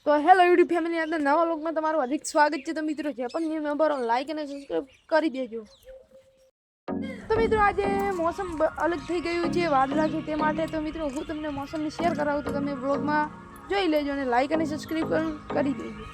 તો hello YouTube family અંદર નવા લોકમાં તમારું અધિક સ્વાગત છે। તો મિત્રો જે પણ ન્યૂ મેમ્બરો લાઈક અને સબસ્ક્રાઇબ કરી દેજો। તો મિત્રો આજે મોસમ અલગ થઈ ગયું છે, વાદળા છે તે માટે તો મિત્રો હું તમને મોસમની શેર કરાવું તો તમે બ્લોગમાં જોઈ લેજો અને લાઈક અને સબસ્ક્રાઇબ કરી દેજો।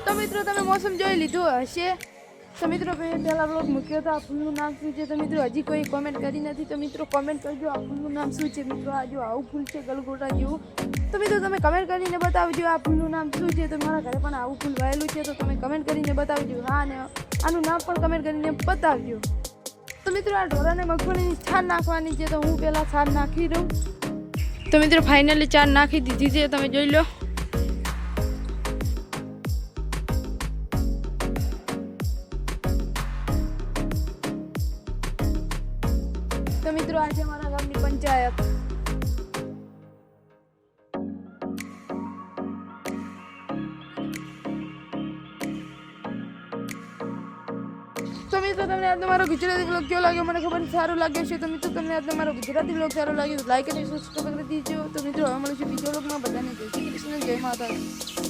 तो मित्रों तमे मौसम જોઈ લીધું હશે। तो मित्रों पहला व्लॉग મૂક્યો તો આ ફૂલનું નામ શું છે? તો મિત્રો હજી કોઈ કોમેન્ટ કરી નથી તો મિત્રો કોમેન્ટ કરજો આ ફૂલનું નામ શું છે। મિત્રો આ જો આવું ફૂલ છે ગલગોટા જેવું। તો મિત્રો તમે કમેન્ટ કરીને બતાવજો આ ફૂલનું નામ શું છે। તો મારા ઘરે પણ આવું ફૂલ વાયેલું છે તો તમે કમેન્ટ કરીને બતાવજો। હા ને આનું નામ પણ કમેન્ટ કરીને બતાવજો। તો મિત્રો આ ઢોરાને મગફળીની છાણ નાખવાની છે તો હું પહેલાં છાણ નાખી દઉં। તો મિત્રો ફાઇનલી છાણ નાખી દીધી છે, તમે જોઈ લો। तो मित्रों आज हमारा गामनी पंचायत तो मित्रों तमने आज मारो गुजराती ब्लॉग क्यों लगे મને ખબર સારું લાગ્યું છે। તો મિત્રો તમને आज મારો ગુજરાતી ब्लॉग સારું લાગ્યું તો લાઈક અને સબસ્ક્રાઇબ કરી દીજો। તો મિત્રો હવે મળીશું બીજો વ્લોગમાં। બધાને જય શ્રી કૃષ્ણ, જય માતા।